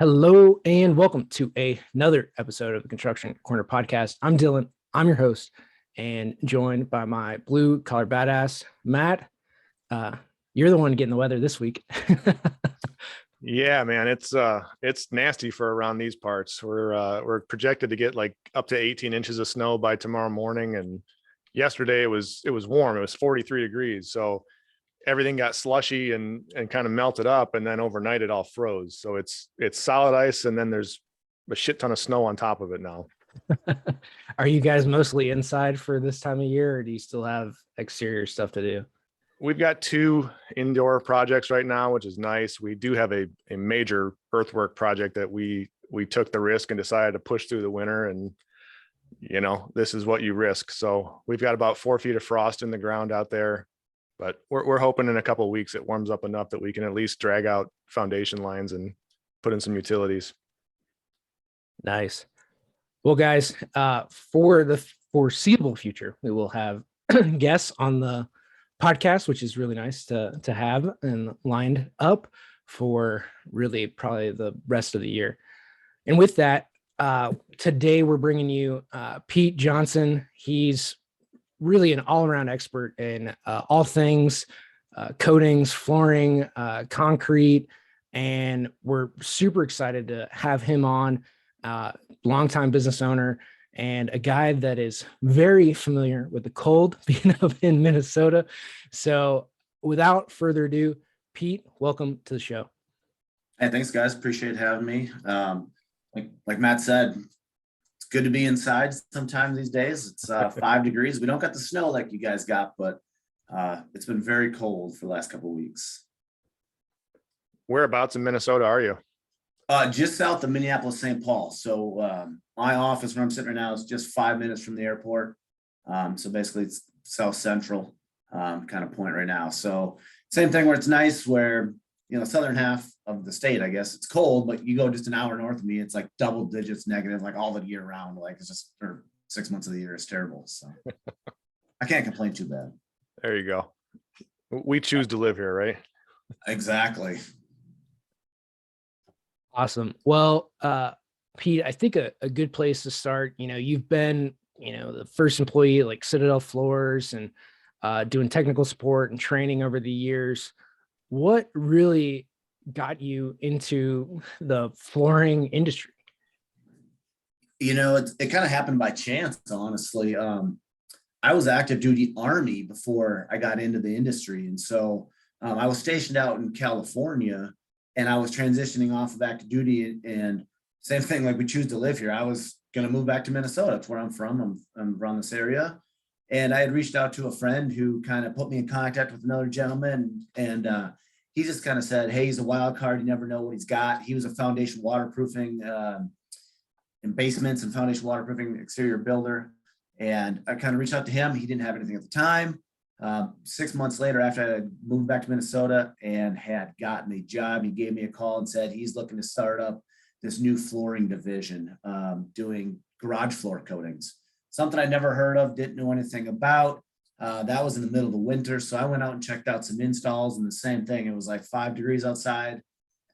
Hello and welcome to another episode of the Construction Corner podcast. I'm Dylan. I'm your host and joined by my blue collar badass, Matt. Uh, you're the one getting the weather this week. Yeah, man, it's nasty for around these parts. We're projected to get like up to 18 inches of snow by tomorrow morning, and yesterday it was warm. It was 43 degrees, so everything got slushy and kind of melted up, and then overnight it all froze. So it's solid ice, and then there's a shit ton of snow on top of it now. Are you guys mostly inside for this time of year, or do you still have exterior stuff to do? We've got two indoor projects right now, which is nice. We do have a major earthwork project that we took the risk and decided to push through the winter, and this is what you risk. So we've got about 4 feet of frost in the ground out there, but we're hoping in a couple of weeks it warms up enough that we can at least drag out foundation lines and put in some utilities. Nice. Well, guys, for the foreseeable future, we will have guests on the podcast, which is really nice to have and lined up for really probably the rest of the year. And with that, today we're bringing you Pete Johnson. He's really an all-around expert in all things coatings, flooring, concrete, and we're super excited to have him on. Longtime business owner and a guy that is very familiar with the cold, being up in Minnesota. So without further ado, Pete, welcome to the show. Hey, thanks, guys. Appreciate having me. Like Matt said, it's good to be inside sometimes these days. It's 5 degrees. We don't got the snow like you guys got, but it's been very cold for the last couple of weeks. Whereabouts in Minnesota are you? Just south of Minneapolis, St. Paul. So my office where I'm sitting right now is just 5 minutes from the airport. So basically it's South Central kind of point right now. So same thing where it's nice where, southern half of the state, I guess it's cold, but you go just an hour north of me, it's like double digits negative, like all the year round. Like it's just, or 6 months of the year is terrible. So I can't complain too bad. There you go. We choose to live here, right? Exactly. Awesome. Well, Pete, I think a good place to start, you've been, the first employee at like Citadel Floors and doing technical support and training over the years. What really got you into the flooring industry? It kind of happened by chance, honestly. I was active duty Army before I got into the industry. And so I was stationed out in California, and I was transitioning off of active duty, and same thing, like we choose to live here. I was going to move back to Minnesota. That's where I'm from. I'm around this area. And I had reached out to a friend who kind of put me in contact with another gentleman. And he just kind of said, hey, he's a wild card. You never know what he's got. He was a foundation waterproofing in basements and foundation waterproofing exterior builder. And I kind of reached out to him. He didn't have anything at the time. 6 months later, after I moved back to Minnesota and had gotten a job, he gave me a call and said he's looking to start up this new flooring division, doing garage floor coatings. Something I never heard of, didn't know anything about. That was in the middle of the winter, so I went out and checked out some installs, and the same thing. It was like 5 degrees outside,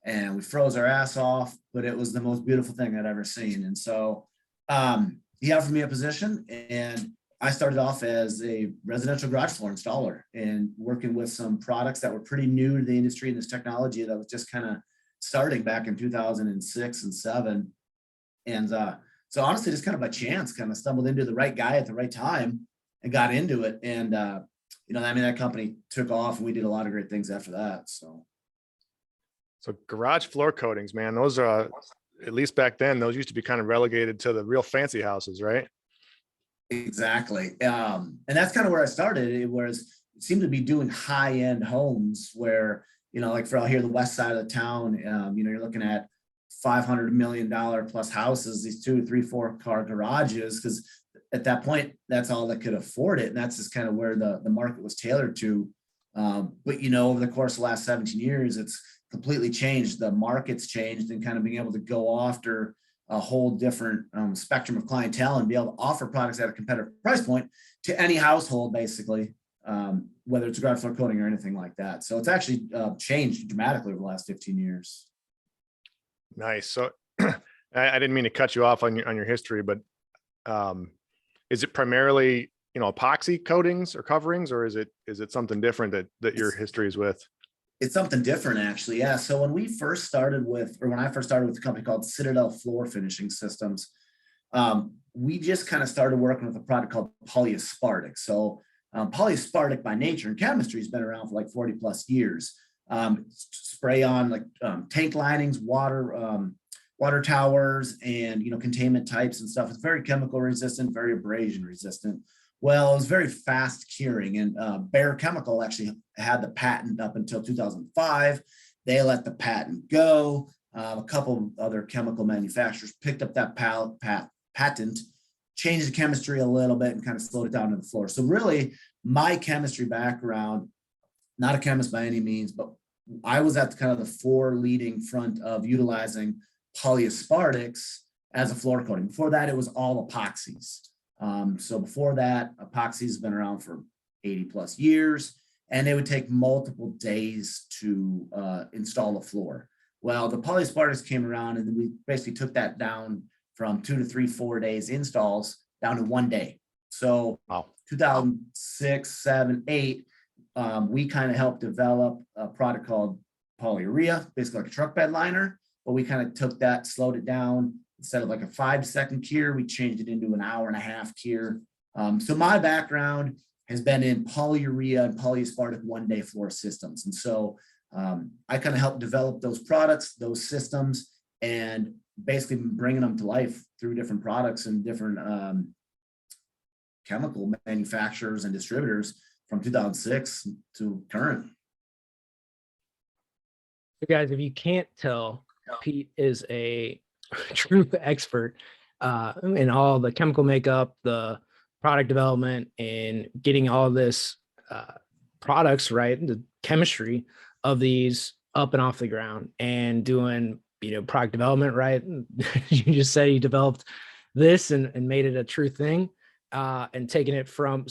and we froze our ass off, but it was the most beautiful thing I'd ever seen. And so he offered me a position, and I started off as a residential garage floor installer and working with some products that were pretty new to the industry and this technology that was just kind of starting back in 2006 and 7. And so honestly, just kind of by chance, kind of stumbled into the right guy at the right time and got into it. And, that company took off, and we did a lot of great things after that. So garage floor coatings, man, those are, at least back then, those used to be kind of relegated to the real fancy houses, right? Exactly. And that's kind of where I started. It seemed to be doing high-end homes where, like for out here, the west side of the town, you're looking at $500 million plus houses, these 2, 3, 4 car garages, because at that point, that's all that could afford it. And that's just kind of where the market was tailored to. But, over the course of the last 17 years, it's completely changed. The market's changed, and kind of being able to go after a whole different spectrum of clientele and be able to offer products at a competitive price point to any household, basically, whether it's a garage floor coating or anything like that. So it's actually changed dramatically over the last 15 years. Nice. So I didn't mean to cut you off on your history, but is it primarily, epoxy coatings or coverings, or is it something different that your history is with? It's something different, actually. Yeah. So when I first started with a company called Citadel Floor Finishing Systems, we just kind of started working with a product called polyaspartic. So polyaspartic by nature and chemistry has been around for like 40 plus years. Spray on like tank linings, water towers, and containment types and stuff. It's very chemical resistant, very abrasion resistant. Well, it was very fast curing, and Bayer Chemical actually had the patent up until 2005. They let the patent go. A couple of other chemical manufacturers picked up that patent, changed the chemistry a little bit, and kind of slowed it down to the floor. So really, my chemistry background, not a chemist by any means, but I was at kind of the leading front of utilizing polyaspartics as a floor coating. Before that, it was all epoxies. So before that, epoxy has been around for 80 plus years, and it would take multiple days to install a floor. Well, the polyaspartics came around, and then we basically took that down from 2 to 3, 4 days installs down to 1 day. So 2006, 7, 8, we kind of helped develop a product called polyurea, basically like a truck bed liner, but we kind of took that, slowed it down. Instead of like a 5-second cure, we changed it into an 1.5-hour cure. So my background has been in polyurea and polyaspartic 1-day floor systems. And so I kind of helped develop those products, those systems, and basically bringing them to life through different products and different chemical manufacturers and distributors from 2006 to current. So guys, if you can't tell, Pete is a true expert in all the chemical makeup, the product development, and getting all this products, right, the chemistry of these up and off the ground, and doing product development, right? You just said you developed this and made it a true thing, and taking it from a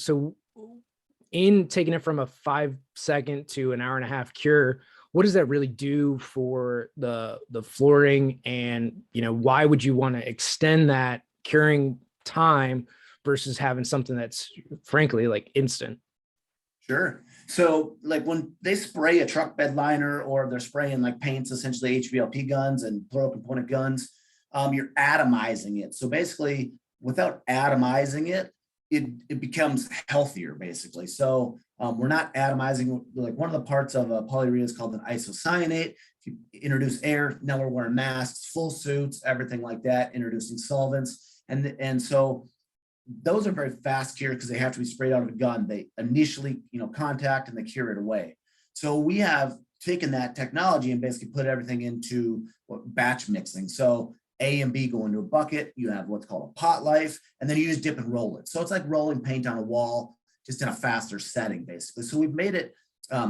5-second to an 1.5-hour cure. What does that really do for the flooring, and why would you want to extend that curing time versus having something that's frankly like instant? Sure. So like when they spray a truck bed liner, or they're spraying like paints, essentially HVLP guns and plural component guns, you're atomizing it. So basically, without atomizing it, it becomes healthier, basically. So we're not atomizing. Like one of the parts of polyurea is called an isocyanate. If you introduce air, now we're wearing masks, full suits, everything like that, introducing solvents. And so those are very fast cure because they have to be sprayed out of a gun. They initially, contact, and they cure it away. So we have taken that technology and basically put everything into batch mixing. So A and B go into a bucket. You have what's called a pot life, and then you just dip and roll it. So it's like rolling paint on a wall, just in a faster setting, basically. So we've made it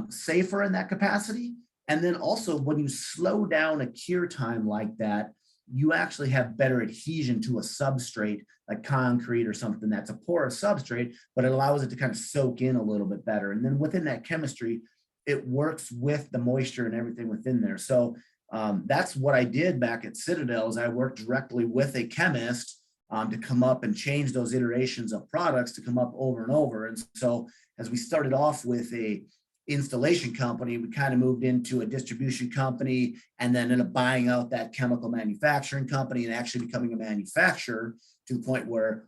safer in that capacity. And then also, when you slow down a cure time like that, you actually have better adhesion to a substrate like concrete or something that's a porous substrate, but it allows it to kind of soak in a little bit better. And then within that chemistry, it works with the moisture and everything within there. So that's what I did back at Citadel. Is I worked directly with a chemist to come up and change those iterations of products to come up over and over. And so as we started off with a installation company, we kind of moved into a distribution company, and then ended up buying out that chemical manufacturing company and actually becoming a manufacturer, to the point where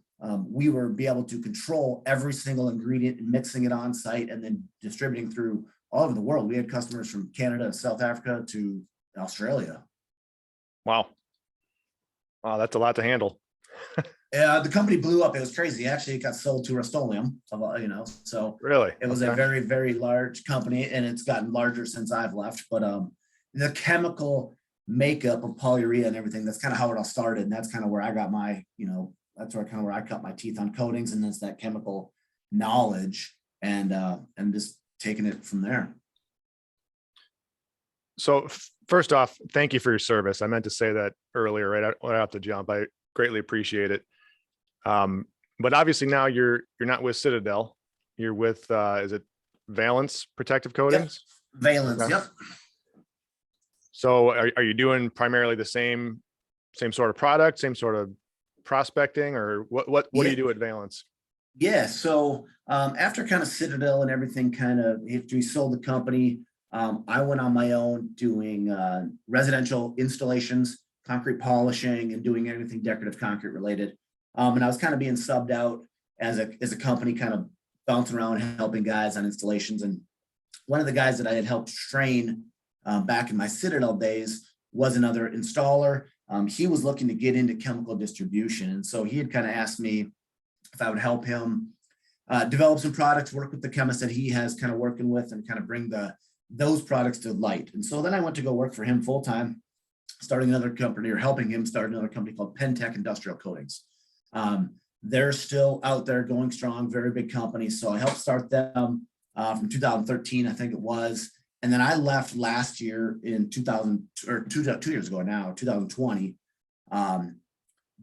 we were be able to control every single ingredient and mixing it on site and then distributing through all over the world. We had customers from Canada, South Africa to Australia. Wow, that's a lot to handle. The company blew up. It was crazy. Actually, it got sold to Rust-Oleum, so Really, it was a very, very large company, and it's gotten larger since I've left. But the chemical makeup of polyurea and everything, that's kind of how it all started. And that's kind of where I got my, that's where I cut my teeth on coatings, and it's that chemical knowledge, and just taking it from there. So first off, thank you for your service. I meant to say that earlier, right off the jump. I greatly appreciate it. But obviously now you're not with Citadel. You're with is it Valence Protective Coatings? Yep. Valence. Okay. Yep. So are you doing primarily the same sort of product, same sort of prospecting, or what do you do at Valence? Yeah. So after kind of Citadel and everything kind of, after we sold the company, I went on my own doing residential installations, concrete polishing, and doing everything decorative concrete related. And I was kind of being subbed out as a company, kind of bouncing around, helping guys on installations. And one of the guys that I had helped train back in my Citadel days was another installer. He was looking to get into chemical distribution. And so he had kind of asked me if I would help him develop some products, work with the chemist that he has kind of working with, and kind of bring those products to light. And so then I went to go work for him full time, starting another company, or helping him start another company called Pentec Industrial Coatings. They're still out there going strong, very big company. So I helped start them from 2013, I think it was. And then I left last year in 2 years ago now, 2020,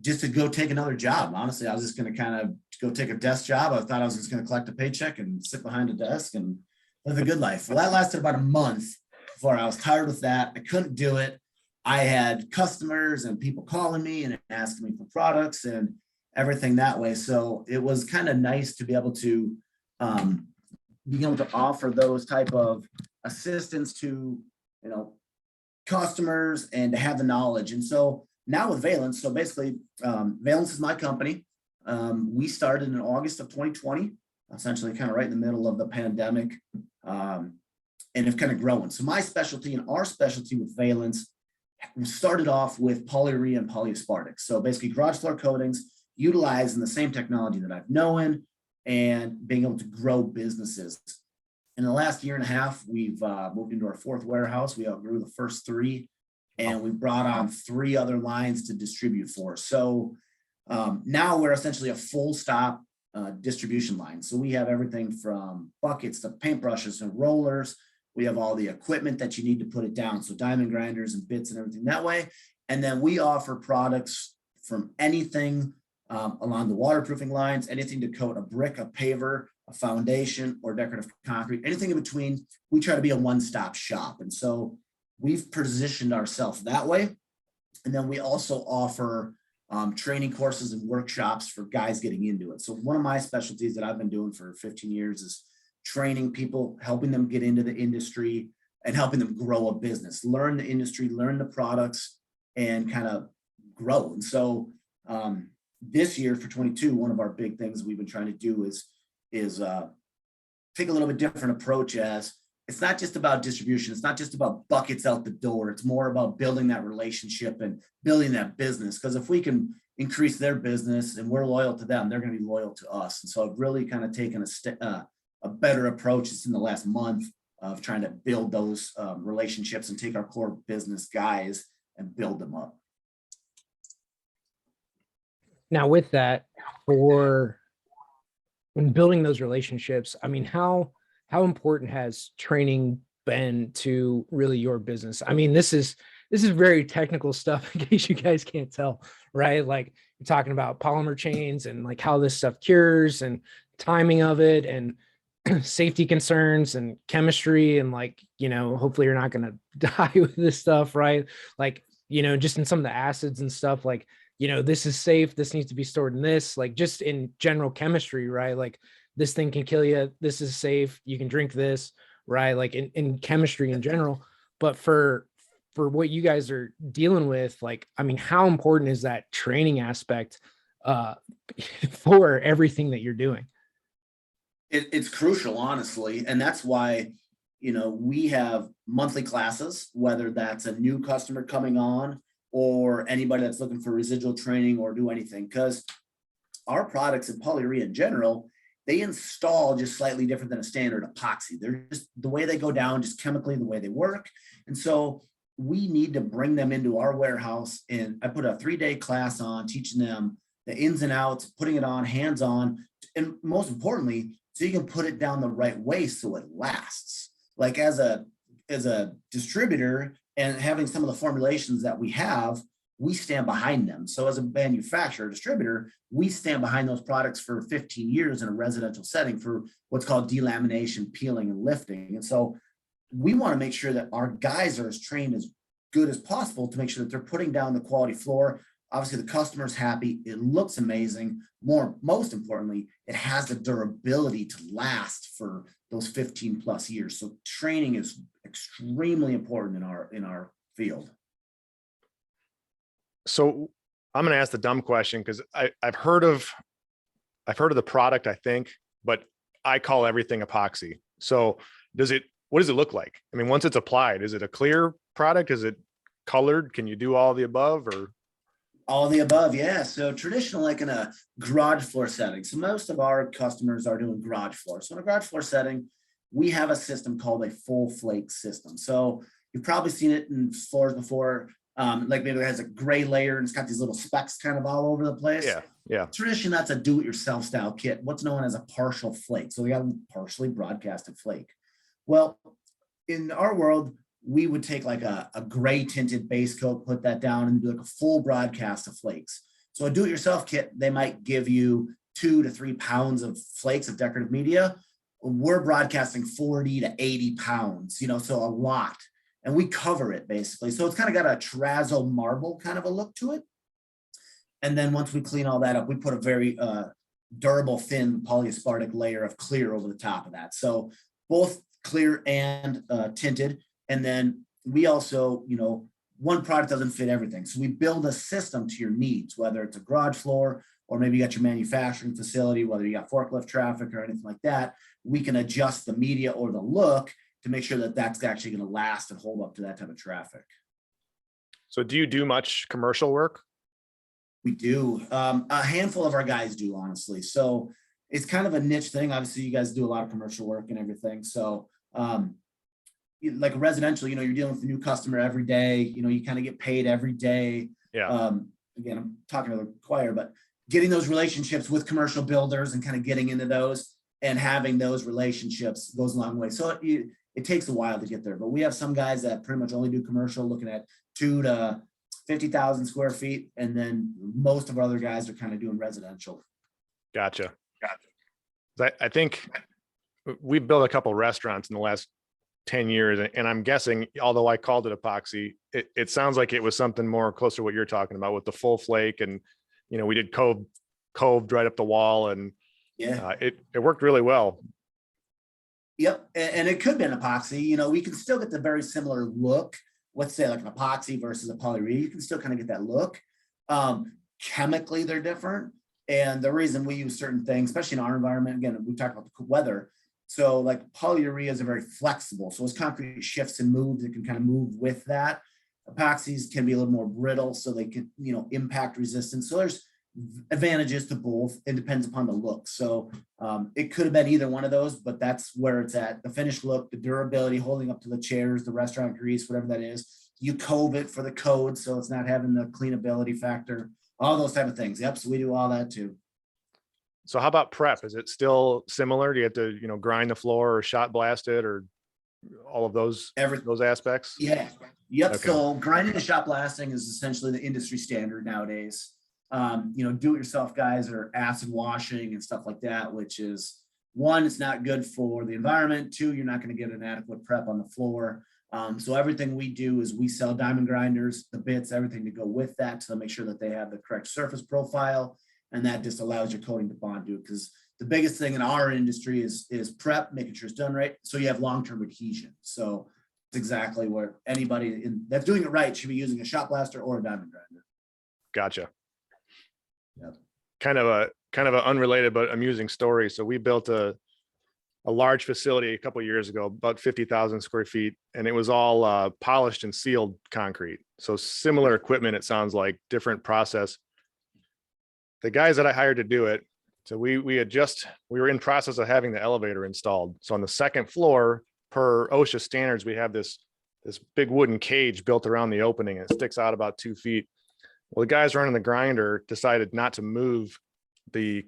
just to go take another job. Honestly, I was just going to kind of go take a desk job. I thought I was just going to collect a paycheck and sit behind a desk and live a good life. Well, that lasted about a month before I was tired with that. I couldn't do it. I had customers and people calling me and asking me for products and everything that way. So it was kind of nice to be able to offer those type of assistance to, customers, and to have the knowledge. And so now with Valence, so basically Valence is my company. We started in August of 2020, essentially kind of right in the middle of the pandemic, and have kind of grown. So my specialty and our specialty with Valence started off with polyurea and polyaspartic. So basically garage floor coatings, utilizing the same technology that I've known and being able to grow businesses. In the last year and a half, we've moved into our fourth warehouse. We outgrew the first three, and we brought on 3 other lines to distribute for. So now we're essentially a full stop distribution line. So we have everything from buckets to paintbrushes and rollers. We have all the equipment that you need to put it down. So diamond grinders and bits and everything that way. And then we offer products from anything along the waterproofing lines, anything to coat a brick, a paver, a foundation, or decorative concrete, anything in between. We try to be a one-stop shop. And so we've positioned ourselves that way. And then we also offer training courses and workshops for guys getting into it. So one of my specialties that I've been doing for 15 years is training people, helping them get into the industry and helping them grow a business, learn the industry, learn the products, and kind of grow. And so this year for 22, one of our big things we've been trying to do is take a little bit different approach, as it's not just about distribution. It's not just about buckets out the door. It's more about building that relationship and building that business. Because if we can increase their business and we're loyal to them, they're going to be loyal to us. And so I've really kind of taken a better approach just in the last month of trying to build those relationships and take our core business guys and build them up. Now with that, for when building those relationships, I mean, how important has training been to really your business? I mean, this is very technical stuff in case you guys can't tell, right? Like you're talking about polymer chains and like how this stuff cures and timing of it and safety concerns and chemistry and like, hopefully you're not going to die with this stuff, right? Like, just in some of the acids and stuff, like, this is safe. This needs to be stored in this, like just in general chemistry, right? Like this thing can kill you. This is safe. You can drink this, right? Like in chemistry in general. But for what you guys are dealing with, like, I mean, how important is that training aspect for everything that you're doing? It's crucial, honestly. And that's why, we have monthly classes, whether that's a new customer coming on or anybody that's looking for residual training or do anything, because our products in polyurea in general, they install just slightly different than a standard epoxy. They're just the way they go down, just chemically the way they work. And so we need to bring them into our warehouse. And I put a 3-day class on teaching them the ins and outs, putting it on, hands on, and most importantly, so you can put it down the right way so it lasts. Like as a distributor and having some of the formulations that we have, we stand behind them. So as a manufacturer, distributor, we stand behind those products for 15 years in a residential setting for what's called delamination, peeling, and lifting. And so we want to make sure that our guys are as trained as good as possible to make sure that they're putting down the quality floor. Obviously, the customer's happy. It looks amazing. Most importantly, it has the durability to last for those 15 plus years. So training is extremely important in our field. So I'm going to ask the dumb question because I've heard of the product, I think, but I call everything epoxy. So what does it look like? I mean, once it's applied, is it a clear product? Is it colored? Can you do all the above or? All the above, yeah. So traditional, like in a garage floor setting. So most of our customers are doing garage floor. So in a garage floor setting, we have a system called a full flake system. So you've probably seen it in floors before. Like maybe it has a gray layer and it's got these little specks kind of all over the place. Yeah. Traditionally, that's a do-it-yourself style kit, what's known as a partial flake. So we got a partially broadcasted flake. Well, in our world, we would take like a gray tinted base coat, put that down and do like a full broadcast of flakes. So a do-it-yourself kit, they might give you 2 to 3 pounds of flakes of decorative media. We're broadcasting 40 to 80 pounds, so a lot. And we cover it basically. So it's kind of got a terrazzo marble kind of a look to it. And then once we clean all that up, we put a very durable, thin polyaspartic layer of clear over the top of that. So both clear and tinted. And then we also, one product doesn't fit everything. So we build a system to your needs, whether it's a garage floor or maybe you got your manufacturing facility, whether you got forklift traffic or anything like that. We can adjust the media or the look to make sure that that's actually going to last and hold up to that type of traffic. So do you do much commercial work? We do. A handful of our guys do, honestly. So it's kind of a niche thing. Obviously, you guys do a lot of commercial work and everything. So like residential, you're dealing with a new customer every day. You kind of get paid every day. Yeah. Again, I'm talking to the choir, but getting those relationships with commercial builders and kind of getting into those and having those relationships goes a long way. So it takes a while to get there, but we have some guys that pretty much only do commercial, looking at 2 to 50,000 square feet. And then most of our other guys are kind of doing residential. Gotcha. I think we've built a couple restaurants in the last 10 years. And I'm guessing, although I called it epoxy, it sounds like it was something more closer to what you're talking about with the full flake. And, we did coved right up the wall and yeah, it worked really well. Yep. And it could be an epoxy. We can still get the very similar look. Let's say like an epoxy versus a polyurethane, you can still kind of get that look. Chemically, they're different. And the reason we use certain things, especially in our environment, again, we talked about the weather. So like polyureas are very flexible. So as concrete shifts and moves, it can kind of move with that. Epoxies can be a little more brittle, so they can, impact resistance. So there's advantages to both. It depends upon the look. So it could have been either one of those, but that's where it's at. The finished look, the durability, holding up to the chairs, the restaurant grease, whatever that is. You cove it for the code, so it's not having the cleanability factor, all those type of things. Yep. So we do all that too. So how about prep? Is it still similar? Do you have to, grind the floor or shot blast it or all of those aspects? Yeah. Yep. Okay. So grinding and shot blasting is essentially the industry standard nowadays. Do-it-yourself guys are acid washing and stuff like that, which is, one, it's not good for the environment. 2, you're not going to get an adequate prep on the floor. So everything we do is we sell diamond grinders, the bits, everything to go with that to make sure that they have the correct surface profile. And that just allows your coating to bond to it. Because the biggest thing in our industry is prep, making sure it's done right. So you have long-term adhesion. So it's exactly where anybody that's doing it right should be using a shot blaster or a diamond grinder. Gotcha. Yep. Kind of an unrelated but amusing story. So we built a large facility a couple of years ago, about 50,000 square feet, and it was all polished and sealed concrete. So similar equipment, it sounds like, different process. The guys that I hired to do it, so we were in process of having the elevator installed. So on the second floor, per OSHA standards, we have this big wooden cage built around the opening, and it sticks out about 2 feet. Well, the guys running the grinder decided not to move the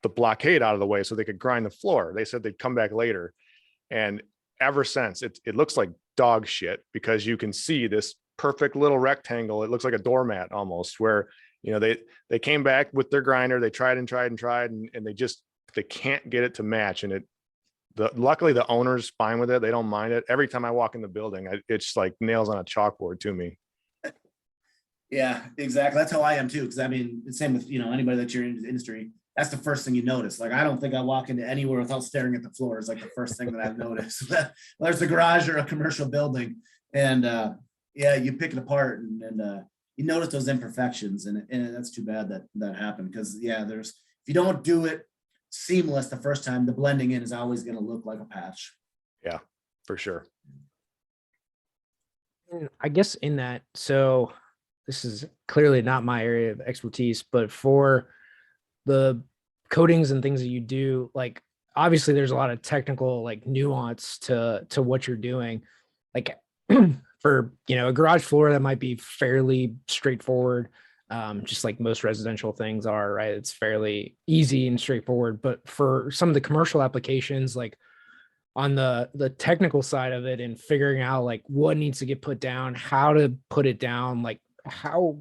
blockade out of the way so they could grind the floor. They said they'd come back later. And ever since, it looks like dog shit, because you can see this perfect little rectangle. It looks like a doormat almost, where, they came back with their grinder. They tried and they can't get it to match. And luckily the owner's fine with it. They don't mind it. Every time I walk in the building, it's like nails on a chalkboard to me. Yeah, exactly. That's how I am too. Because I mean, the same with, anybody that you're in the industry. That's the first thing you notice. Like, I don't think I walk into anywhere without staring at the floor. It's like the first thing that I've noticed. There's a garage or a commercial building, and yeah, you pick it apart, and you notice those imperfections, and that's too bad that happened. Because yeah, if you don't do it seamless the first time, the blending in is always going to look like a patch. Yeah, for sure. I guess in that, so this is clearly not my area of expertise, but for the coatings and things that you do, like obviously there's a lot of technical like nuance to what you're doing. Like for a garage floor that might be fairly straightforward, just like most residential things are, right? It's fairly easy and straightforward. But for some of the commercial applications, like on the technical side of it and figuring out like what needs to get put down, how to put it down, like how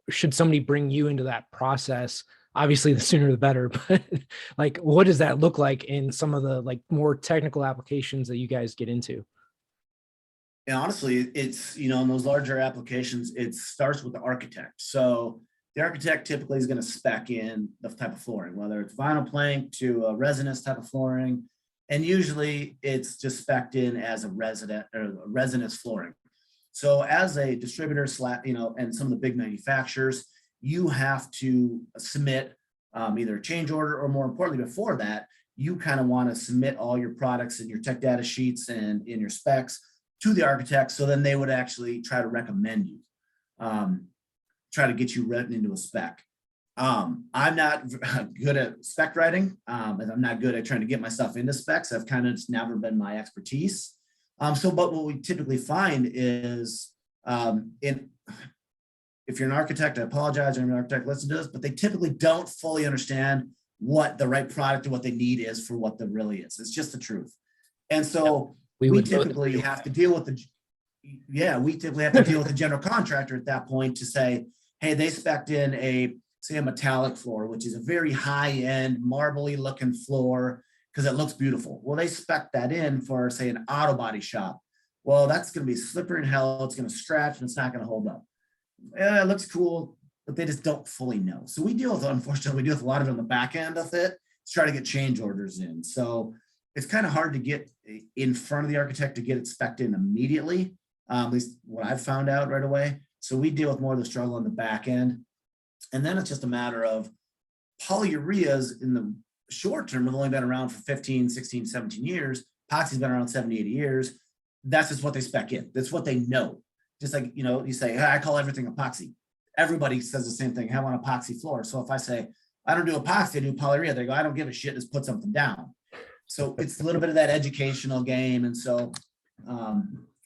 should somebody bring you into that process? Obviously the sooner the better, but like what does that look like in some of the like more technical applications that you guys get into? And honestly, it's, in those larger applications, it starts with the architect. So the architect typically is going to spec in the type of flooring, whether it's vinyl plank to a resinous type of flooring. And usually it's just spec'd in as a resinous flooring. So as a distributor and some of the big manufacturers, you have to submit either a change order, or more importantly, before that, you kind of want to submit all your products and your tech data sheets and in your specs to the architect. So then they would actually try to recommend you, try to get you written into a spec. I'm not good at spec writing, and I'm not good at trying to get myself into specs. I've kind of just never been my expertise. But what we typically find is, if you're an architect, I apologize, I'm an architect, listen to this, but they typically don't fully understand what the right product and what they need is for what the really is. It's just the truth. And so we typically have to deal with the general contractor at that point to say, hey, they spec'd in say a metallic floor, which is a very high-end, marbly looking floor because it looks beautiful. Well, they spec that in for, say, an auto body shop. Well, that's going to be slippery in hell. It's going to stretch and it's not going to hold up. It looks cool, but they just don't fully know. So unfortunately, we deal with a lot of it on the back end of it to try to get change orders in. So it's kind of hard to get in front of the architect to get it spec'd in immediately, at least what I've found out right away. So we deal with more of the struggle on the back end. And then it's just a matter of polyureas in the short term have only been around for 15, 16, 17 years. Epoxy's been around 70, 80 years. That's just what they spec in. That's what they know. Just like, you say, hey, I call everything epoxy. Everybody says the same thing. I want epoxy floor. So if I say, I don't do epoxy, I do polyurea, they go, I don't give a shit, just put something down. So it's a little bit of that educational game. And so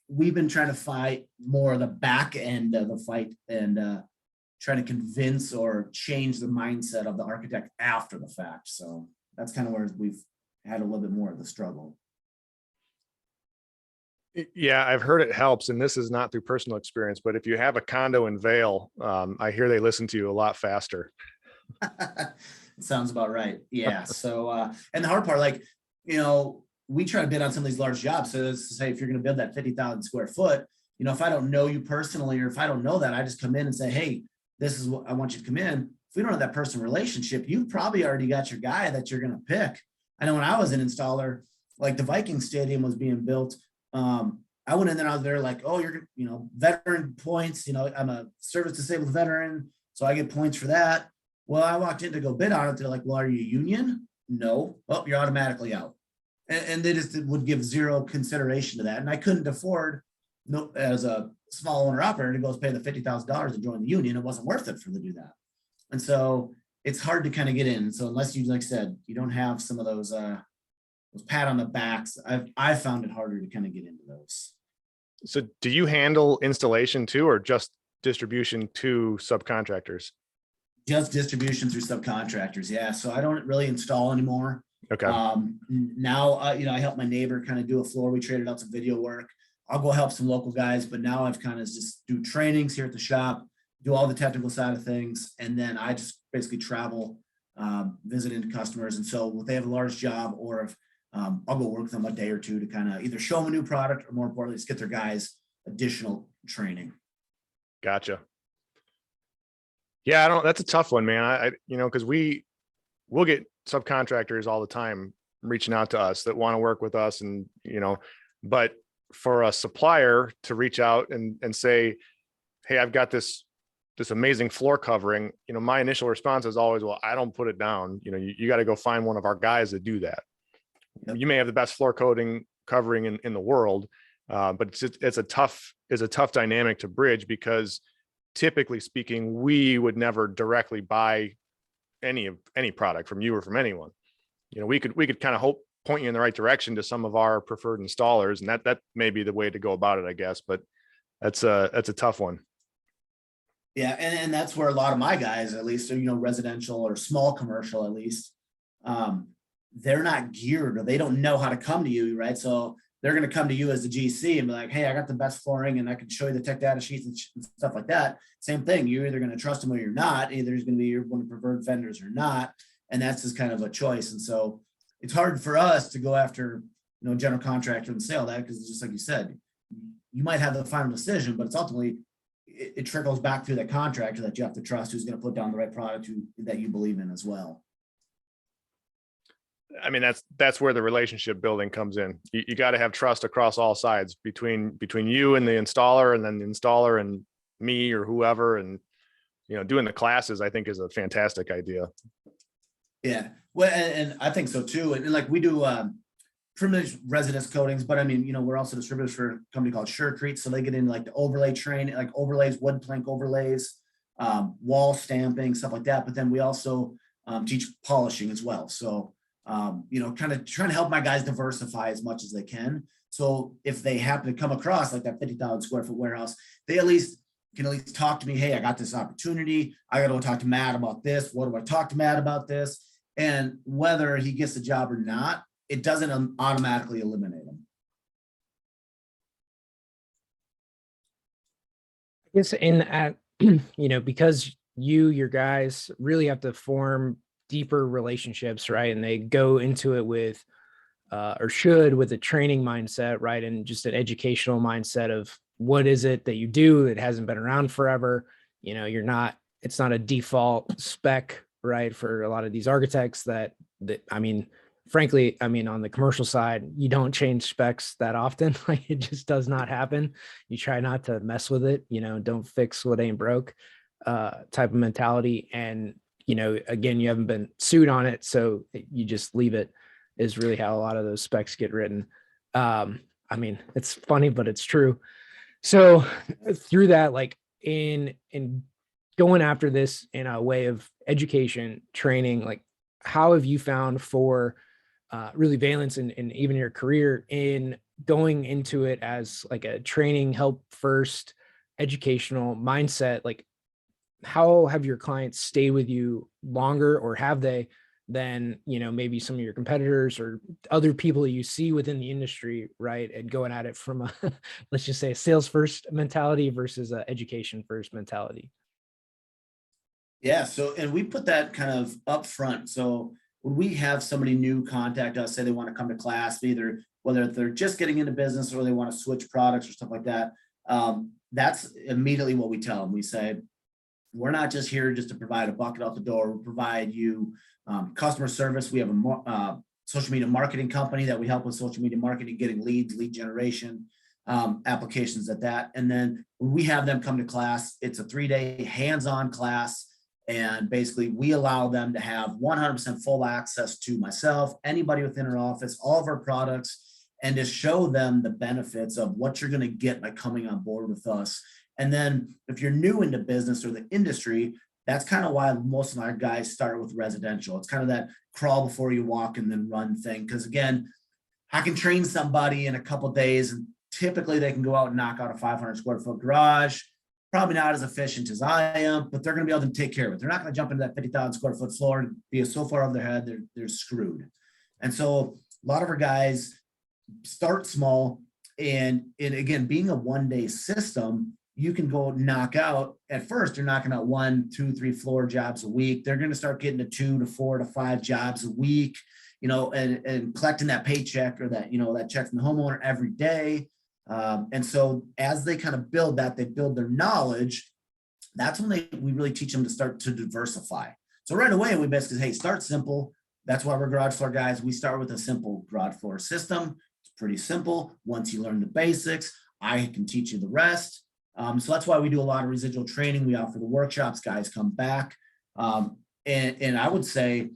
we've been trying to fight more of the back end of the fight and trying to convince or change the mindset of the architect after the fact. So that's kind of where we've had a little bit more of the struggle. Yeah, I've heard it helps, and this is not through personal experience, but if you have a condo in Vail, I hear they listen to you a lot faster. Sounds about right. Yeah. So, and the hard part, we try to bid on some of these large jobs. So let's say if you're going to build that 50,000 square foot, if I don't know you personally, or if I don't know that, I just come in and say, hey, this is what I want you to come in. If we don't have that personal relationship, you've probably already got your guy that you're going to pick. I know when I was an installer, like the Viking Stadium was being built. I went in there, I was there like, oh, you're, veteran points, I'm a service disabled veteran, so I get points for that. Well, I walked in to go bid on it. They're like, well, are you union? No. Oh, you're automatically out. And they just would give zero consideration to that. And I couldn't afford, as a small owner operator, to go pay the $50,000 to join the union. It wasn't worth it for them to do that. And so it's hard to kind of get in. So unless you, like I said, you don't have some of those pat on the backs, I've found it harder to kind of get into those. So do you handle installation too, or just distribution to subcontractors? Just distribution through subcontractors. Yeah. So I don't really install anymore. Okay. Now, I help my neighbor kind of do a floor. We traded out some video work. I'll go help some local guys, but now I've kind of just do trainings here at the shop, do all the technical side of things. And then I just basically travel, visiting customers. And so if they have a large job, or if I'll go work with them a day or two to kind of either show them a new product or more importantly, just get their guys additional training. Gotcha. Yeah, that's a tough one, man. Cause we'll get subcontractors all the time reaching out to us that want to work with us and, but for a supplier to reach out and say, hey, I've got this amazing floor covering, my initial response is always, well, I don't put it down. You got to go find one of our guys that do that. Yep. You may have the best floor covering in the world, but it's a tough dynamic to bridge because typically speaking, we would never directly buy any product from you or from anyone. We could kind of point you in the right direction to some of our preferred installers, and that may be the way to go about it, I guess. But that's a tough one. Yeah, and that's where a lot of my guys, at least, residential or small commercial, at least, they're not geared or they don't know how to come to you, right? So they're going to come to you as the GC and be like, hey, I got the best flooring and I can show you the tech data sheets and stuff like that. Same thing. You're either going to trust them or you're not. Either he's going to be one of the preferred vendors or not. And that's just kind of a choice. And so it's hard for us to go after, general contractor and sell that because just like you said, you might have the final decision, but it's ultimately, it trickles back through the contractor that you have to trust who's going to put down the right product that you believe in as well. I mean, that's where the relationship building comes in. You got to have trust across all sides between you and the installer, and then the installer and me or whoever. And, doing the classes, I think, is a fantastic idea. Yeah. Well, and I think so too. And like we do privileged residence coatings, but I mean, we're also distributors for a company called Surecrete. So they get into like the overlay training, like overlays, wood plank overlays, wall stamping, stuff like that. But then we also teach polishing as well. So kind of trying to help my guys diversify as much as they can. So if they happen to come across like that 50,000 square foot warehouse, they can at least talk to me. Hey, I got this opportunity. I got to go talk to Matt about this. What do I talk to Matt about this? And whether he gets the job or not, it doesn't automatically eliminate him. I guess in that, because your guys really have to form deeper relationships, right? And they go into it with with a training mindset, right? And just an educational mindset of what is it that you do that hasn't been around forever. It's not a default spec, right? For a lot of these architects frankly, on the commercial side, you don't change specs that often. Like it just does not happen. You try not to mess with it, don't fix what ain't broke, type of mentality. And again, you haven't been sued on it, so you just leave it, is really how a lot of those specs get written. It's funny, but it's true. So through that, like in going after this in a way of education, training, like how have you found for really Valence and even your career in going into it as like a training, help first, educational mindset? Like, how have your clients stayed with you longer, or have they, than maybe some of your competitors or other people you see within the industry, right? And going at it from a let's just say a sales first mentality versus a education first mentality. Yeah. So, and we put that kind of up front. So when we have somebody new contact us, say they want to come to class, whether they're just getting into business or they want to switch products or stuff like that, that's immediately what we tell them. We say, we're not just here just to provide a bucket out the door. We'll provide you customer service. We have a social media marketing company that we help with social media marketing, getting leads, lead generation, applications at that. And then when we have them come to class, it's a 3-day hands-on class. And basically we allow them to have 100% full access to myself, anybody within our office, all of our products, and to show them the benefits of what you're going to get by coming on board with us. And then if you're new into business or the industry, that's kind of why most of our guys start with residential. It's kind of that crawl before you walk and then run thing. Because again, I can train somebody in a couple of days and typically they can go out and knock out a 500 square foot garage. Probably not as efficient as I am, but they're going to be able to take care of it. They're not going to jump into that 50,000 square foot floor and be so far over their head, they're screwed. And so a lot of our guys start small. And again, being a 1-day system, you can go knock out, at first, you're knocking out 1, 2, 3 floor jobs a week. They're going to start getting to 2 to 4 to 5 jobs a week. and collecting that paycheck or that, that check from the homeowner every day. And so as they kind of build that, they build their knowledge. That's when we really teach them to start to diversify. So right away, we basically say, hey, start simple. That's why we're garage floor guys. We start with a simple garage floor system. It's pretty simple. Once you learn the basics, I can teach you the rest. So that's why we do a lot of residual training. We offer the workshops, guys come back. And I would say,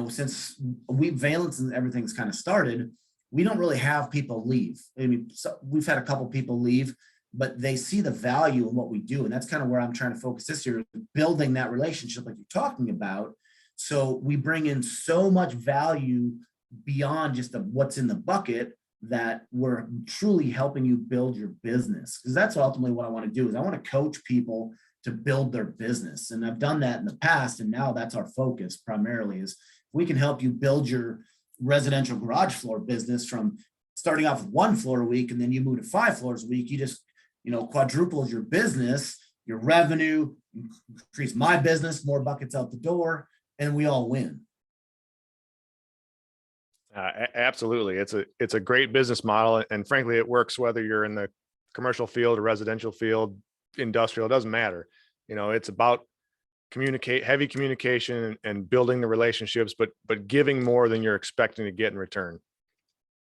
since Valence and everything's kind of started, we don't really have people leave. I mean, we've had a couple people leave, but they see the value in what we do. And that's kind of where I'm trying to focus this year, building that relationship like you're talking about. So we bring in so much value beyond just what's in the bucket, that we're truly helping you build your business. Because that's ultimately what I want to do, is I want to coach people to build their business. And I've done that in the past. And now that's our focus primarily, is we can help you build your residential garage floor business from starting off with 1 floor a week, and then you move to 5 floors a week. You just, quadruples your business, your revenue, increase my business, more buckets out the door, and we all win. Absolutely. It's a great business model. And frankly, it works whether you're in the commercial field or residential field, industrial, it doesn't matter. It's about heavy communication and building the relationships, but giving more than you're expecting to get in return.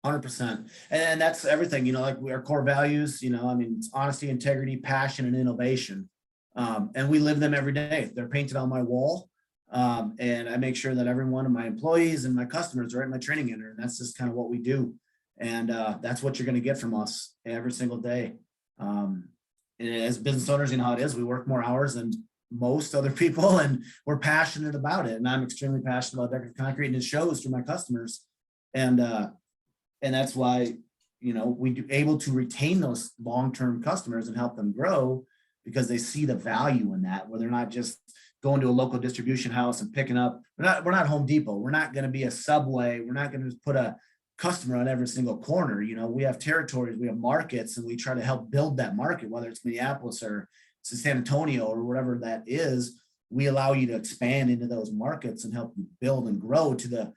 100%. And that's everything, like our core values, it's honesty, integrity, passion, and innovation. And we live them every day. They're painted on my wall. And I make sure that every one of my employees and my customers are at my training center. And that's just kind of what we do. And that's what you're going to get from us every single day. And as business owners, how it is, we work more hours than most other people, and we're passionate about it. And I'm extremely passionate about decorative concrete, and it shows through my customers. And that's why, we able to retain those long-term customers and help them grow, because they see the value in that, where they're not just going to a local distribution house and picking up. We're not Home Depot. We're not going to be a Subway. We're not going to just put a customer on every single corner. We have territories, we have markets, and we try to help build that market, whether it's Minneapolis or San Antonio or whatever that is. We allow you to expand into those markets and help you build and grow to the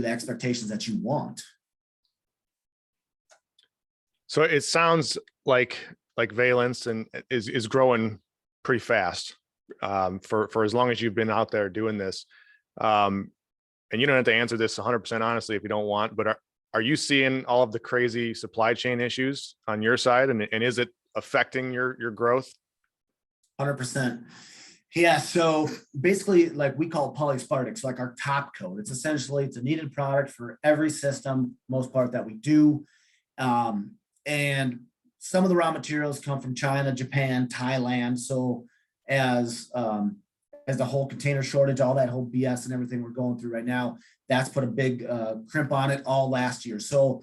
expectations that you want. So it sounds like Valence and is growing pretty fast for as long as you've been out there doing this. And you don't have to answer this 100% honestly if you don't want, but are you seeing all of the crazy supply chain issues on your side, and is it affecting your growth? 100%. Yeah. So basically, like we call it Polyaspartic, like our top coat. It's a needed product for every system, most part that we do. And some of the raw materials come from China, Japan, Thailand. So as the whole container shortage, all that whole BS and everything we're going through right now, that's put a big crimp on it all last year. So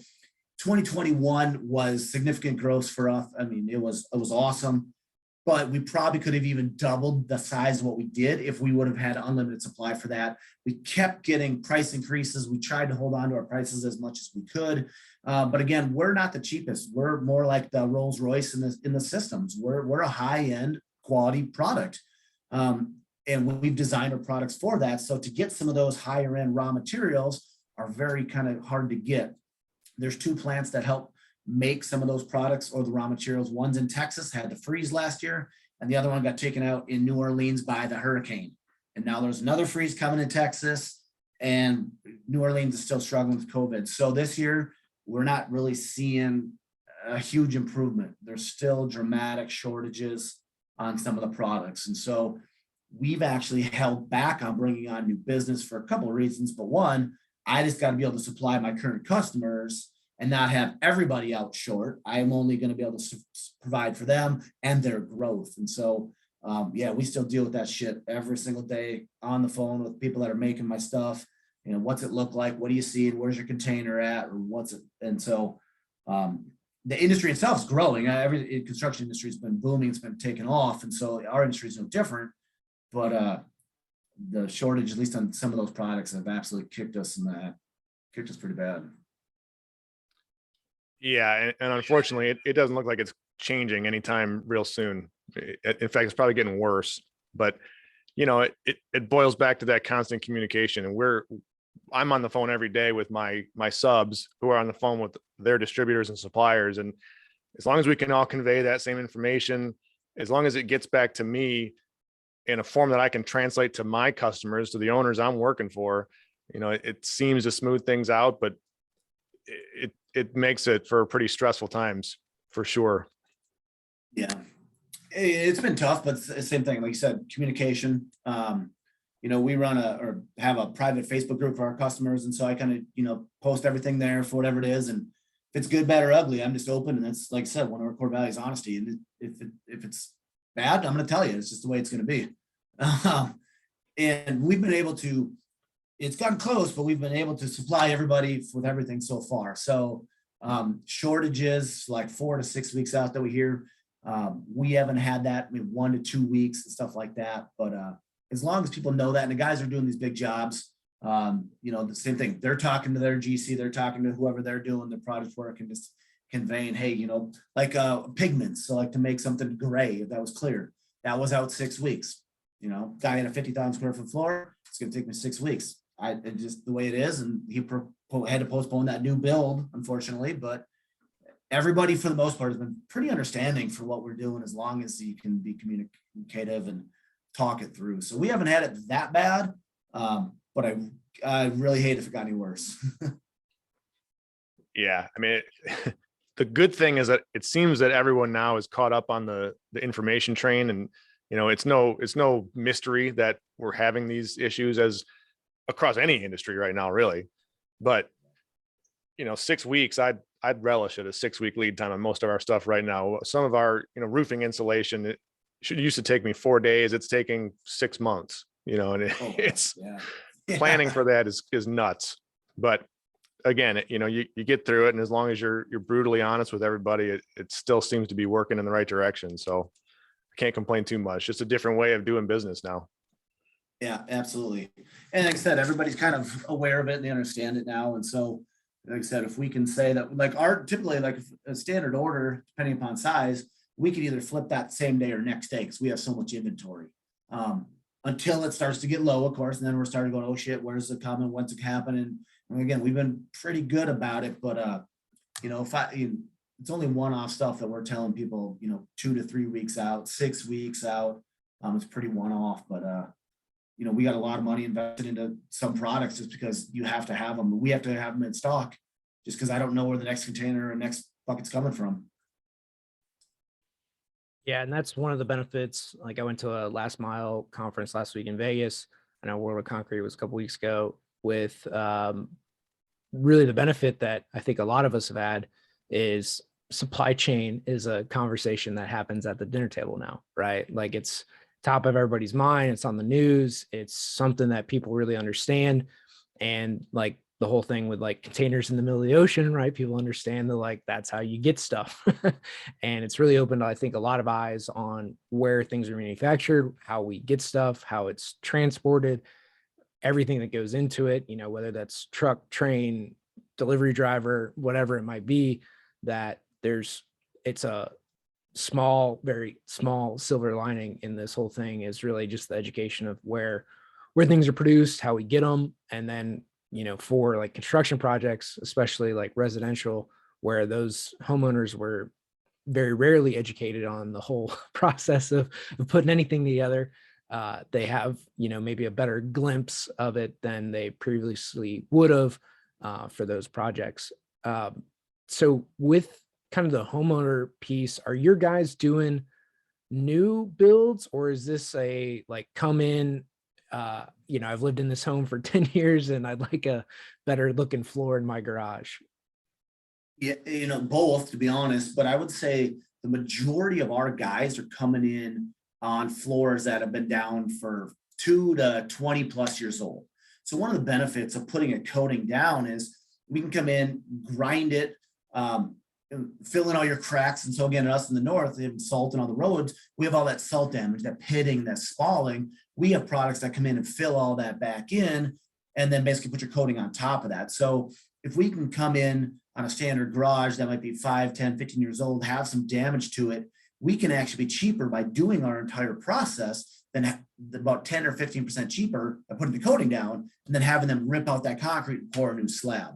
2021 was significant growth for us. I mean, it was awesome, but we probably could have even doubled the size of what we did if we would have had unlimited supply for that. We kept getting price increases. We tried to hold on to our prices as much as we could. But again, we're not the cheapest. We're more like the Rolls Royce in the systems. We're a high-end quality product. And we've designed our products for that. So to get some of those higher end raw materials are very kind of hard to get. There's 2 plants that help make some of those products or the raw materials. One's in Texas, had the freeze last year, and the other one got taken out in New Orleans by the hurricane. And now there's another freeze coming in Texas, and New Orleans is still struggling with COVID. So this year, we're not really seeing a huge improvement. There's still dramatic shortages on some of the products. And so we've actually held back on bringing on new business for a couple of reasons. But one, I just got to be able to supply my current customers and not have everybody out short. I'm only going to be able to provide for them and their growth. And so, we still deal with that shit every single day on the phone with people that are making my stuff. What's it look like? What do you see? Where's your container at? Or what's it? And so the industry itself is growing. Every construction industry has been booming. It's been taking off. And so our industry is no different. But the shortage, at least on some of those products, have absolutely kicked us pretty bad. Yeah, and unfortunately, it doesn't look like it's changing anytime real soon. In fact, it's probably getting worse. But it boils back to that constant communication, and I'm on the phone every day with my subs who are on the phone with their distributors and suppliers. And as long as we can all convey that same information, as long as it gets back to me in a form that I can translate to my customers, to the owners I'm working for, it seems to smooth things out, but it makes it for pretty stressful times for sure. Yeah, it's been tough, but it's the same thing. Like you said, communication. We run or have a private Facebook group for our customers. And so I kind of, post everything there for whatever it is. And if it's good, bad, or ugly, I'm just open. And that's, like I said, one of our core values, honesty. And if it's bad, I'm going to tell you, it's just the way it's going to be. And we've been able to, it's gotten close, but we've been able to supply everybody with everything so far. So shortages like 4 to 6 weeks out that we hear, we haven't had that. 1 to 2 weeks and stuff like that. But as long as people know that, and the guys are doing these big jobs, the same thing. They're talking to their GC, they're talking to whoever they're doing the project work and just conveying, hey, like pigments. So like to make something gray, if that was clear, that was out 6 weeks. Guy had a 50,000 square foot floor. It's going to take me 6 weeks. It's just the way it is. And he had to postpone that new build, unfortunately, but everybody for the most part has been pretty understanding for what we're doing, as long as you can be communicative and talk it through. So we haven't had it that bad, but I really hate if it got any worse. Yeah, the good thing is that it seems that everyone now is caught up on the information train, and it's no mystery that we're having these issues as across any industry right now, really. But 6 weeks, I'd relish it, a 6-week lead time on most of our stuff right now. Some of our roofing insulation, it used to take me 4 days. It's taking 6 months, and it's planning for that is nuts. But again, you get through it, and as long as you're brutally honest with everybody, it still seems to be working in the right direction. So I can't complain too much. Just a different way of doing business now. Yeah, absolutely. And like I said, everybody's kind of aware of it and they understand it now. And so, like I said, if we can say that, like typically like a standard order, depending upon size, we could either flip that same day or next day because we have so much inventory. Until it starts to get low, of course, and then we're starting going, oh shit, where's it coming? What's it happening? And again, we've been pretty good about it, but it's only one-off stuff that we're telling people, 2 to 3 weeks out, 6 weeks out. It's pretty one-off, but we got a lot of money invested into some products just because you have to have them. We have to have them in stock just because I don't know where the next container or next bucket's coming from. Yeah, and that's one of the benefits. Like I went to a last mile conference last week in Vegas. I know World of Concrete was a couple weeks ago, with really the benefit that I think a lot of us have had is supply chain is a conversation that happens at the dinner table now, right? Like it's top of everybody's mind. It's on the news. It's something that people really understand. And like the whole thing with like containers in the middle of the ocean, right? People understand that like that's how you get stuff. And it's really opened, I think, a lot of eyes on where things are manufactured, how we get stuff, how it's transported, everything that goes into it, whether that's truck, train, delivery driver, whatever it might be, that it's a small, very small silver lining in this whole thing is really just the education of where things are produced, how we get them. And then, for like construction projects, especially like residential, where those homeowners were very rarely educated on the whole process of putting anything together. They have, maybe a better glimpse of it than they previously would have for those projects. So with kind of the homeowner piece, are your guys doing new builds, or is this a like come in, I've lived in this home for 10 years and I'd like a better looking floor in my garage? Yeah, both, to be honest, but I would say the majority of our guys are coming in on floors that have been down for 2 to 20 plus years old. So one of the benefits of putting a coating down is we can come in, grind it, fill in all your cracks. And so again, us in the north, they have salt and all the roads. We have all that salt damage, that pitting, that spalling. We have products that come in and fill all that back in, and then basically put your coating on top of that. So if we can come in on a standard garage that might be 5, 10, 15 years old, have some damage to it, we can actually be cheaper by doing our entire process than about 10 or 15% cheaper by putting the coating down and then having them rip out that concrete and pour a new slab.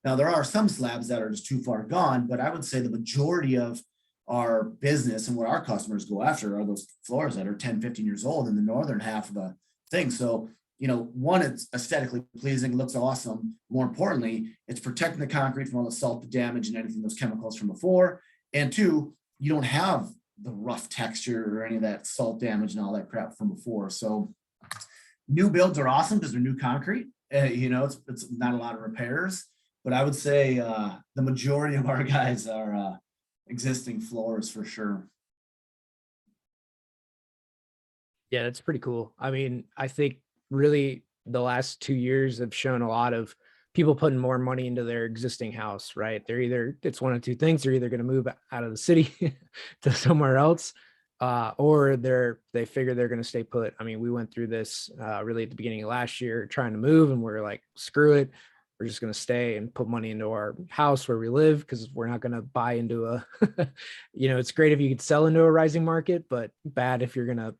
Now, there are some slabs that are just too far gone, but I would say the majority of our business and what our customers go after are those floors that are 10, 15 years old in the northern half of the thing. So, one, it's aesthetically pleasing, looks awesome. More importantly, it's protecting the concrete from all the salt, the damage, and anything, those chemicals from before. And two, you don't have the rough texture or any of that salt damage and all that crap from before. So new builds are awesome because they're new concrete. It's not a lot of repairs, but I would say the majority of our guys are existing floors for sure. Yeah, that's pretty cool. I mean, I think really the last 2 years have shown a lot of people putting more money into their existing house, right? It's one of two things. They're either going to move out of the city to somewhere else, or they figure they're going to stay put. I mean, we went through this really at the beginning of last year trying to move, and we're like, screw it. We're just going to stay and put money into our house where we live, because we're not going to buy into a, it's great if you could sell into a rising market, but bad if you're going to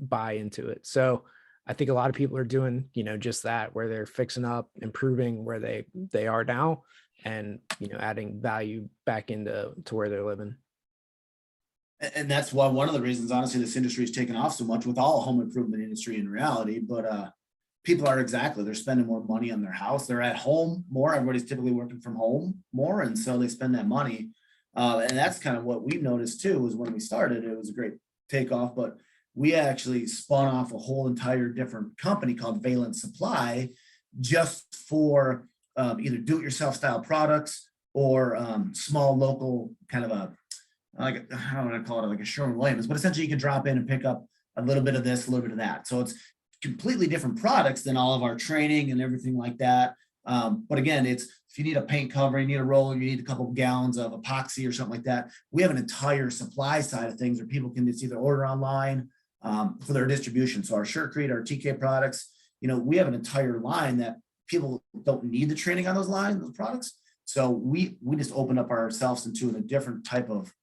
buy into it. So I think a lot of people are doing, just that, where they're fixing up, improving where they are now, and, adding value back into where they're living. And that's why one of the reasons, honestly, this industry is taken off so much with all home improvement industry in reality. But people are they're spending more money on their house. They're at home more. Everybody's typically working from home more. And so they spend that money. And that's kind of what we noticed too, was when we started, it was a great takeoff, but we actually spun off a whole entire different company called Valence Supply, just for either do-it-yourself style products or small local kind of I don't want to call it like a Sherwin-Williams, but essentially you can drop in and pick up a little bit of this, a little bit of that. So it's completely different products than all of our training and everything like that. But again, it's if you need a paint cover, you need a roller, you need a couple of gallons of epoxy or something like that. We have an entire supply side of things where people can just either order online for their distribution. So our Surecrete, our TK products, we have an entire line that people don't need the training on those lines, those products. So we just open up ourselves into a different type of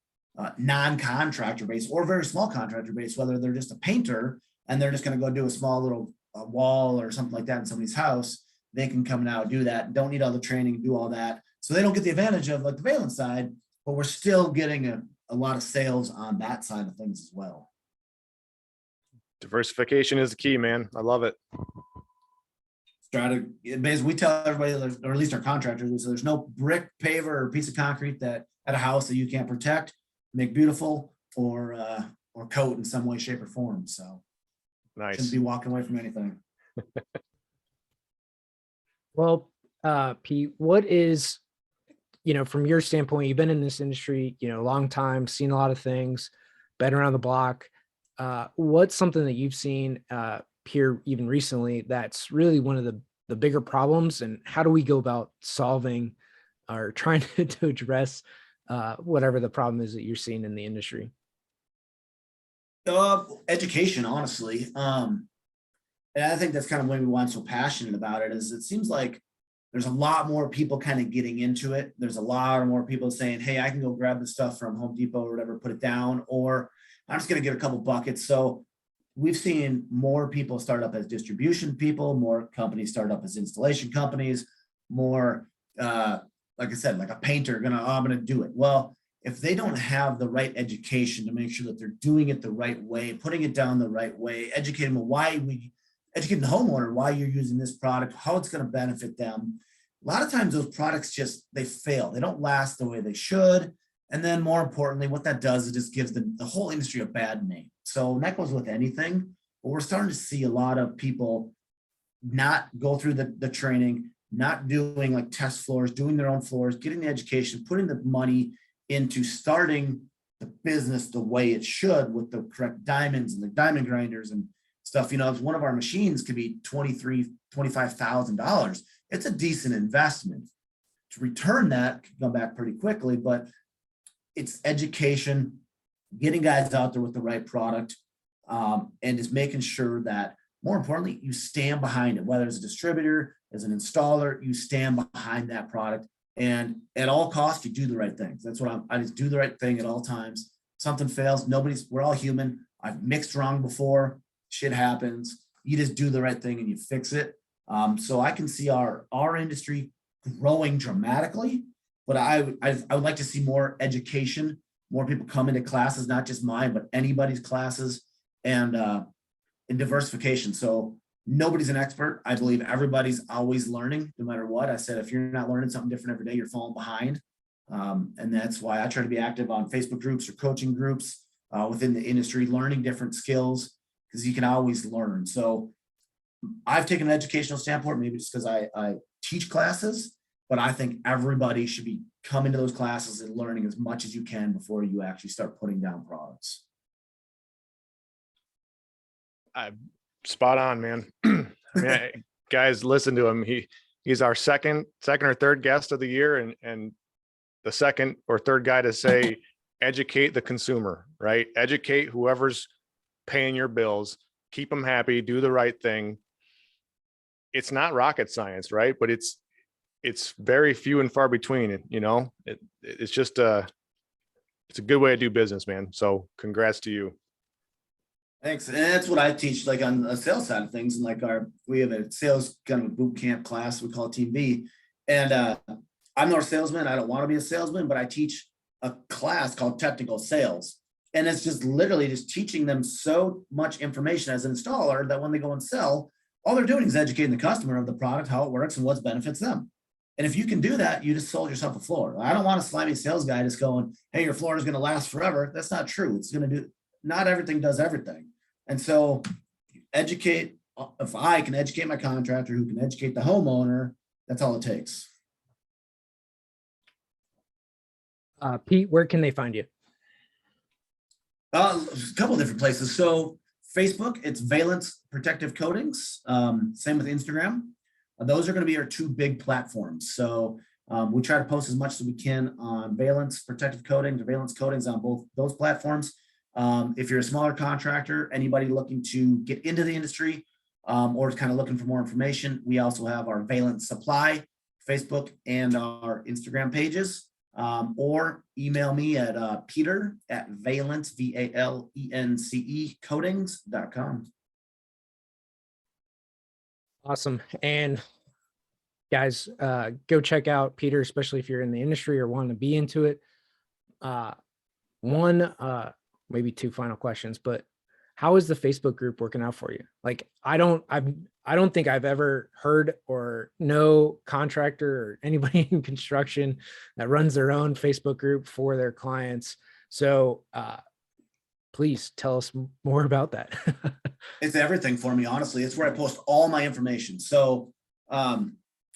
non-contractor base or very small contractor base, whether they're just a painter and they're just going to go do a small little wall or something like that in somebody's house. They can come now do that. Don't need all the training, do all that. So they don't get the advantage of like the Valence side, but we're still getting a lot of sales on that side of things as well. Diversification is the key, man. I love it. Basically, we tell everybody, or at least our contractors, there's no brick, paver, or piece of concrete that at a house that you can't protect, make beautiful, or coat in some way, shape, or form. So nice. Shouldn't be walking away from anything. Well, Pete, what is, from your standpoint, you've been in this industry, a long time, seen a lot of things, been around the block. What's something that you've seen here even recently that's really one of the bigger problems, and how do we go about solving or trying to address whatever the problem is that you're seeing in the industry? Education, honestly. And I think that's kind of why I'm so passionate about it, is it seems like there's a lot more people kind of getting into it. There's a lot more people saying, hey, I can go grab the stuff from Home Depot or whatever, put it down, or I'm just going to get a couple buckets. So we've seen more people start up as distribution people, more companies start up as installation companies, more, like I said, like a painter I'm going to do it. Well, if they don't have the right education to make sure that they're doing it the right way, putting it down the right way, educating them educating the homeowner why you're using this product, how it's going to benefit them. A lot of times those products they fail. They don't last the way they should. And then more importantly, what that does, it just gives the whole industry a bad name. So that goes with anything, but we're starting to see a lot of people not go through the training, not doing like test floors, doing their own floors, getting the education, putting the money into starting the business the way it should with the correct diamonds and the diamond grinders and stuff. If one of our machines could be $23,000, $25,000, it's a decent investment. To return that can come back pretty quickly, but it's education, getting guys out there with the right product, and just making sure that, more importantly, you stand behind it, whether as a distributor, as an installer, you stand behind that product. And at all costs, you do the right things. That's what I just do the right thing at all times. Something fails, we're all human. I've mixed wrong before. shit happens. You just do the right thing and you fix it. So I can see our industry growing dramatically, but I would like to see more education, more people come into classes, not just mine, but anybody's classes, and diversification. So nobody's an expert. I believe everybody's always learning, no matter what. I said, if you're not learning something different every day, you're falling behind. And that's why I try to be active on Facebook groups or coaching groups within the industry, learning different skills, because you can always learn. So I've taken an educational standpoint, maybe just because I teach classes, but I think everybody should be coming to those classes and learning as much as you can before you actually start putting down products. Spot on, man. I mean, guys, listen to him. He's our second or third guest of the year, and the second or third guy to say, educate the consumer, right? Educate whoever's paying your bills, keep them happy, do the right thing. It's not rocket science, right? But it's very few and far between. You know, it's just it's a good way to do business, man. So congrats to you. Thanks. And that's what I teach, like on the sales side of things. And like we have a sales kind of a boot camp class, we call it Team B. And I'm not a salesman. I don't want to be a salesman, but I teach a class called technical sales. And it's just literally just teaching them so much information as an installer that when they go and sell, all they're doing is educating the customer of the product, how it works, and what benefits them. And if you can do that, you just sold yourself a floor. I don't want a slimy sales guy just going, hey, your floor is going to last forever. That's not true. It's going to do, not everything does everything. And so educate, if I can educate my contractor who can educate the homeowner, that's all it takes. Pete, where can they find you? A couple of different places. So Facebook, it's Valence Protective Coatings. Same with Instagram. Those are going to be our two big platforms. So we try to post as much as we can on Valence Protective Coatings or Valence Coatings on both those platforms. If you're a smaller contractor, anybody looking to get into the industry or kind of looking for more information, we also have our Valence Supply Facebook and our Instagram pages. Or email me at Peter@Valence, VALENCE coatings.com. Awesome. And guys, go check out Peter, especially if you're in the industry or want to be into it. Maybe two final questions, but how is the Facebook group working out for you? Like, I don't think I've ever heard or know contractor or anybody in construction that runs their own Facebook group for their clients. So please tell us more about that. It's everything for me, honestly. It's where I post all my information. So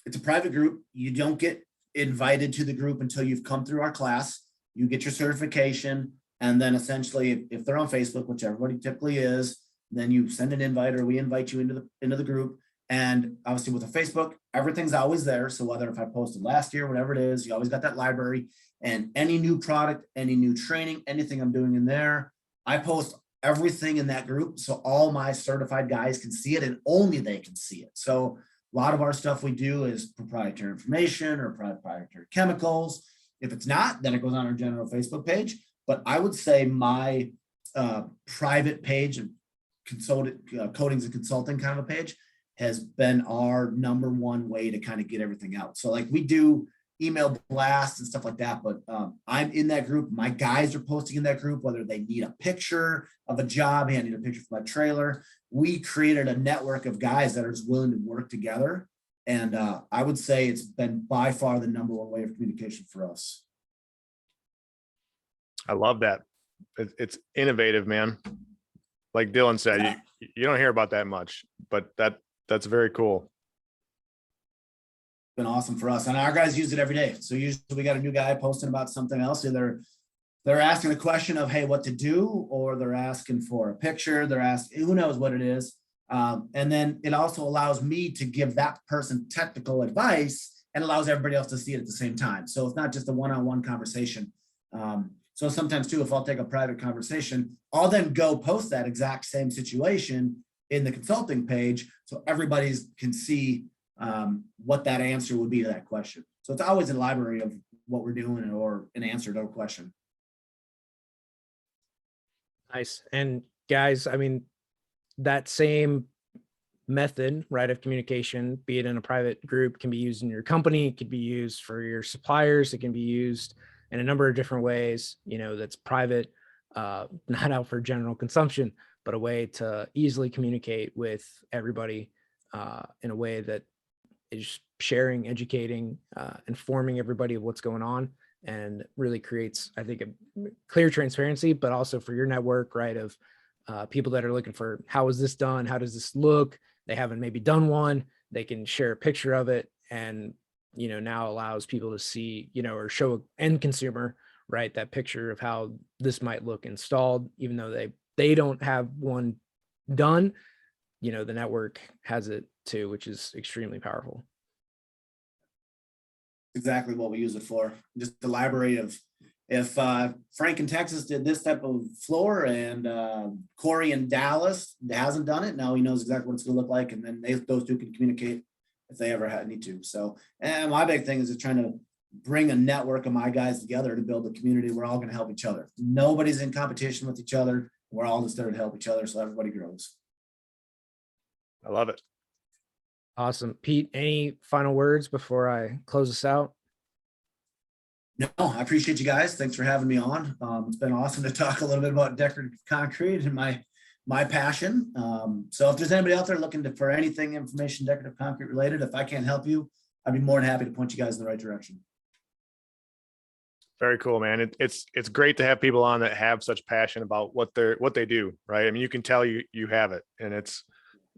it's a private group. You don't get invited to the group until you've come through our class. You get your certification. And then essentially, if they're on Facebook, which everybody typically is, then you send an invite or we invite you into the group. And obviously with the Facebook, everything's always there. So whether if I posted last year, whatever it is, you always got that library, and any new product, any new training, anything I'm doing in there, I post everything in that group. So all my certified guys can see it, and only they can see it. So a lot of our stuff we do is proprietary information or proprietary chemicals. If it's not, then it goes on our general Facebook page. But I would say my private page and coatings and consulting kind of a page has been our number one way to kind of get everything out. So like we do email blasts and stuff like that, but I'm in that group. My guys are posting in that group, whether they need a picture of a job. Hey, I need a picture for my trailer. We created a network of guys that are just willing to work together. And I would say it's been by far the number one way of communication for us. I love that. It's innovative, man. Like Dylan said, you don't hear about that much, but that's very cool. Been awesome for us, and our guys use it every day. So usually we got a new guy posting about something else. Either they're asking a question of, hey, what to do, or they're asking for a picture. They're asking, who knows what it is. And then it also allows me to give that person technical advice and allows everybody else to see it at the same time. So it's not just a one-on-one conversation. So sometimes too, if I'll take a private conversation, I'll then go post that exact same situation in the consulting page so everybody can see what that answer would be to that question. So it's always a library of what we're doing or an answer to a question. Nice. And guys, I mean, that same method, right, of communication, be it in a private group, can be used in your company, it could be used for your suppliers, it can be used in a number of different ways, that's private, not out for general consumption, but a way to easily communicate with everybody in a way that is sharing, educating, informing everybody of what's going on, and really creates, I think, a clear transparency, but also for your network, right, of people that are looking for, how is this done? How does this look? They haven't maybe done one. They can share a picture of it, and now allows people to see, or show an end consumer, right, that picture of how this might look installed, even though they don't have one done. The network has it too, which is extremely powerful. Exactly what we use it for. Just the library of, if Frank in Texas did this type of floor, and Corey in Dallas hasn't done it, now he knows exactly what it's going to look like, and then those two can communicate if they ever need to. So, and my big thing is just trying to bring a network of my guys together to build a community. We're all going to help each other. Nobody's in competition with each other. We're all just there to help each other, so everybody grows. I love it. Awesome. Pete, any final words before I close this out? No, I appreciate you guys. Thanks for having me on. It's been awesome to talk a little bit about decorative concrete and my passion. So if there's anybody out there looking for anything information decorative concrete related, if I can't help you, I'd be more than happy to point you guys in the right direction. Very cool, man. It's great to have people on that have such passion about what they do, right? I mean, you can tell you have it, and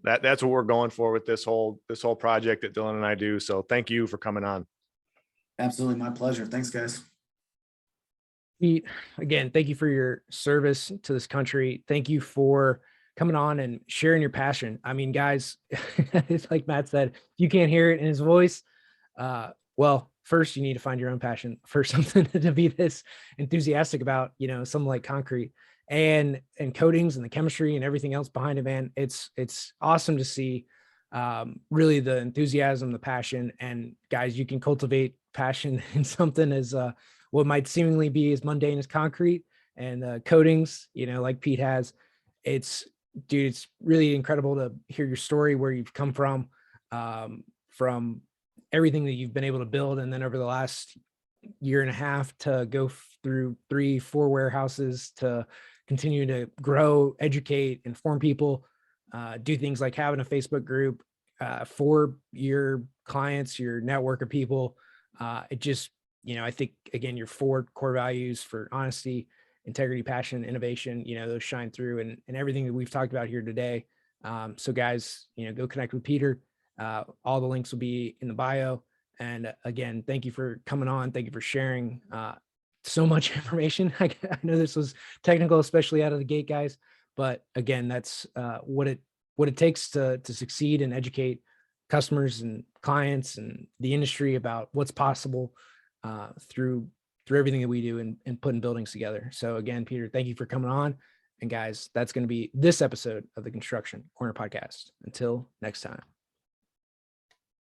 that's what we're going for with this whole project that Dylan and I do. So thank you for coming on. Absolutely, my pleasure. Thanks, guys. Pete, again, thank you for your service to this country. Thank you for coming on and sharing your passion. I mean, guys, it's like Matt said, if you can't hear it in his voice, well, first you need to find your own passion for something to be this enthusiastic about, something like concrete and coatings and the chemistry and everything else behind it, man. It's awesome to see really the enthusiasm, the passion, and guys, you can cultivate passion in something as what might seemingly be as mundane as concrete and coatings, like Pete has. It's really incredible to hear your story, where you've come from everything that you've been able to build, and then over the last year and a half to go through 3-4 warehouses, to continue to grow, educate, inform people, do things like having a Facebook group for your clients, your network of people. It just, I think, again, your 4 core values for honesty, integrity, passion, innovation, those shine through and everything that we've talked about here today. So guys, go connect with Peter. All the links will be in the bio. And again, thank you for coming on. Thank you for sharing so much information. I know this was technical, especially out of the gate, guys, but again, that's what it takes to succeed and educate customers and clients and the industry about what's possible through everything that we do and putting buildings together. So again, Peter, thank you for coming on. And guys, that's going to be this episode of the Construction Corner Podcast. Until next time.